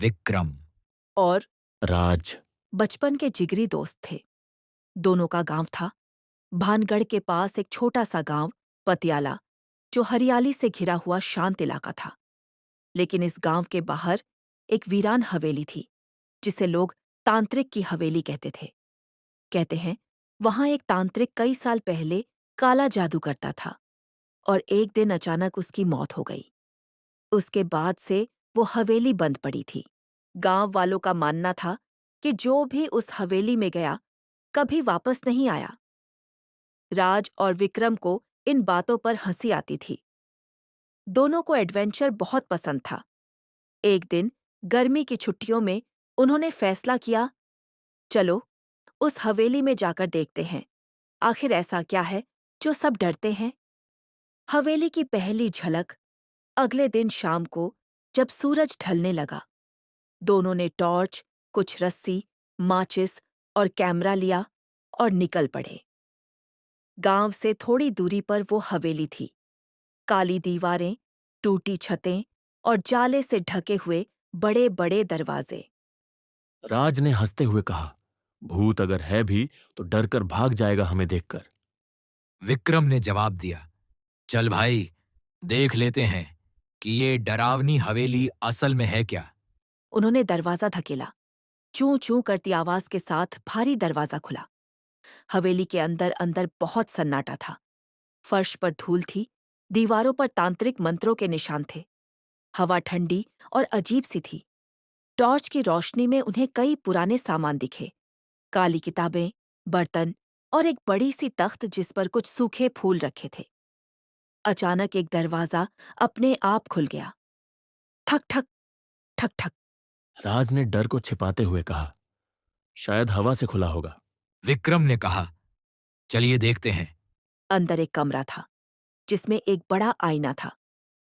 विक्रम और राज। बचपन के जिगरी दोस्त थे। दोनों का गांव था भानगढ़ के पास, एक छोटा सा गांव पतियाला, जो हरियाली से घिरा हुआ शांत इलाका था। लेकिन इस गांव के बाहर एक वीरान हवेली थी, जिसे लोग तांत्रिक की हवेली कहते थे। कहते हैं वहां एक तांत्रिक कई साल पहले काला जादू करता था और एक दिन अचानक उसकी मौत हो गई। उसके बाद से वो हवेली बंद पड़ी थी। गांव वालों का मानना था कि जो भी उस हवेली में गया कभी वापस नहीं आया। राज और विक्रम को इन बातों पर हंसी आती थी। दोनों को एडवेंचर बहुत पसंद था। एक दिन गर्मी की छुट्टियों में उन्होंने फैसला किया, चलो उस हवेली में जाकर देखते हैं, आखिर ऐसा क्या है जो सब डरते हैं। हवेली की पहली झलक अगले दिन शाम को, जब सूरज ढलने लगा। दोनों ने टॉर्च, कुछ रस्सी, माचिस और कैमरा लिया और निकल पड़े। गांव से थोड़ी दूरी पर वो हवेली थी। काली दीवारें, टूटी छतें और जाले से ढके हुए बड़े बड़े दरवाजे। राज ने हंसते हुए कहा, भूत अगर है भी तो डर कर भाग जाएगा हमें देखकर। विक्रम ने जवाब दिया, चल भाई, देख लेते हैं कि ये डरावनी हवेली असल में है क्या। उन्होंने दरवाजा धकेला। चूं चूं करती आवाज के साथ भारी दरवाजा खुला। हवेली के अंदर अंदर बहुत सन्नाटा था। फर्श पर धूल थी, दीवारों पर तांत्रिक मंत्रों के निशान थे। हवा ठंडी और अजीब सी थी। टॉर्च की रोशनी में उन्हें कई पुराने सामान दिखे, काली किताबें, बर्तन और एक बड़ी सी तख्त जिस पर कुछ सूखे फूल रखे थे। अचानक एक दरवाजा अपने आप खुल गया। ठक ठक, ठक ठक। राज ने डर को छिपाते हुए कहा, शायद हवा से खुला होगा। विक्रम ने कहा, चलिए देखते हैं। अंदर एक कमरा था, जिसमें एक बड़ा आईना था।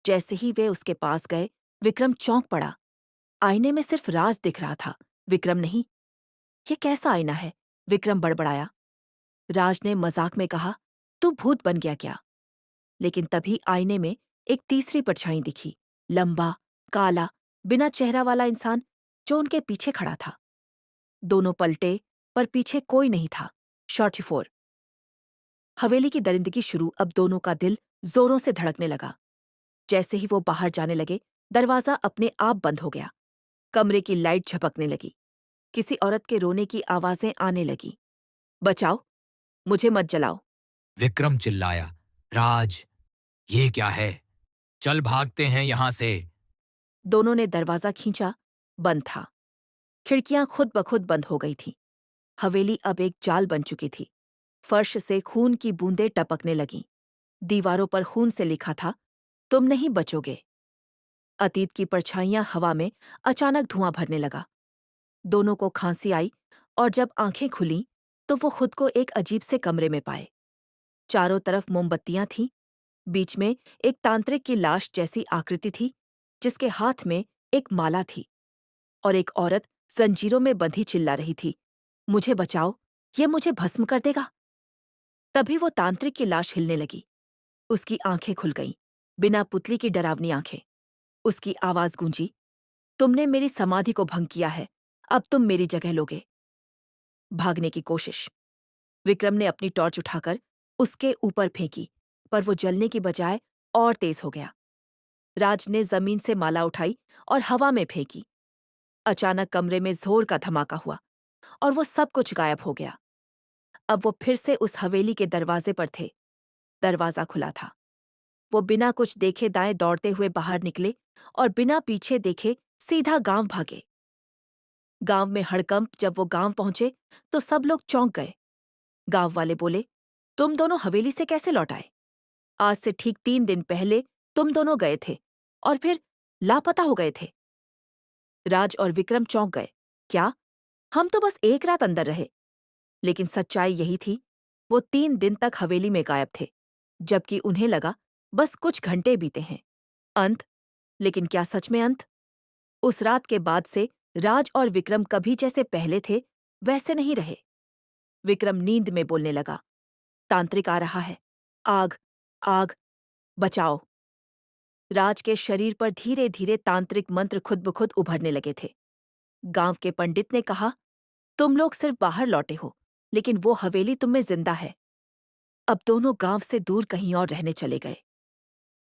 जैसे ही वे उसके पास गए, विक्रम चौंक पड़ा। आईने में सिर्फ राज दिख रहा था, विक्रम नहीं। ये कैसा आईना है? विक्रम बड़बड़ाया। राज ने मजाक में कहा, तू भूत बन गया क्या? लेकिन तभी आईने में एक तीसरी परछाई दिखी, लंबा, काला, बिना चेहरा वाला इंसान, जो उनके पीछे खड़ा था। दोनों पलटे, पर पीछे कोई नहीं था। Short four. हवेली की दरिंदगी शुरू। अब दोनों का दिल जोरों से धड़कने लगा। जैसे ही वो बाहर जाने लगे, दरवाजा अपने आप बंद हो गया। कमरे की लाइट झपकने लगी। किसी औरत के रोने की आवाजें आने लगी। बचाओ, मुझे मत जलाओ। विक्रम चिल्लाया, राज, ये क्या है? चल भागते हैं यहां से। दोनों ने दरवाजा खींचा, बंद था। खिड़कियां खुद ब खुद बंद हो गई थीं। हवेली अब एक जाल बन चुकी थी। फर्श से खून की बूंदें टपकने लगीं। दीवारों पर खून से लिखा था, तुम नहीं बचोगे। अतीत की परछाइयां हवा में अचानक धुआं भरने लगा। दोनों को खांसी आई और जब आंखें खुलीं तो वो खुद को एक अजीब से कमरे में पाए। चारों तरफ मोमबत्तियां थीं। बीच में एक तांत्रिक की लाश जैसी आकृति थी, जिसके हाथ में एक माला थी। और एक औरत जंजीरों में बंधी चिल्ला रही थी, मुझे बचाओ, ये मुझे भस्म कर देगा। तभी वो तांत्रिक की लाश हिलने लगी। उसकी आंखें खुल गईं, बिना पुतली की डरावनी आंखें। उसकी आवाज गूंजी, तुमने मेरी समाधि को भंग किया है, अब तुम मेरी जगह लोगे। भागने की कोशिश। विक्रम ने अपनी टॉर्च उठाकर उसके ऊपर फेंकी, पर वो जलने की बजाय और तेज हो गया। राज ने जमीन से माला उठाई और हवा में फेंकी। अचानक कमरे में जोर का धमाका हुआ और वो सब कुछ गायब हो गया। अब वो फिर से उस हवेली के दरवाजे पर थे। दरवाजा खुला था। वो बिना कुछ देखे दाएं दौड़ते हुए बाहर निकले और बिना पीछे देखे सीधा गांव भागे। गांव में हड़कंप। जब वो गांव पहुंचे तो सब लोग चौंक गए। गांव वाले बोले, तुम दोनों हवेली से कैसे लौट आए? आज से ठीक 3 दिन पहले तुम दोनों गए थे और फिर लापता हो गए थे। राज और विक्रम चौंक गए। क्या? हम तो बस एक रात अंदर रहे। लेकिन सच्चाई यही थी, वो 3 दिन तक हवेली में गायब थे, जबकि उन्हें लगा बस कुछ घंटे बीते हैं। अंत? लेकिन क्या सच में अंत? उस रात के बाद से राज और विक्रम कभी जैसे पहले थे वैसे नहीं रहे। विक्रम नींद में बोलने लगा, तांत्रिक आ रहा है, आग, आग, बचाओ। राज के शरीर पर धीरे धीरे तांत्रिक मंत्र खुद ब खुद उभरने लगे थे। गांव के पंडित ने कहा, तुम लोग सिर्फ बाहर लौटे हो, लेकिन वो हवेली तुम में जिंदा है। अब दोनों गांव से दूर कहीं और रहने चले गए।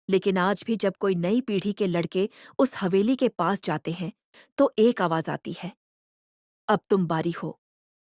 लेकिन आज भी जब कोई नई पीढ़ी के लड़के उस हवेली के पास जाते हैं, तो एक आवाज आती है, अब तुम बारी हो।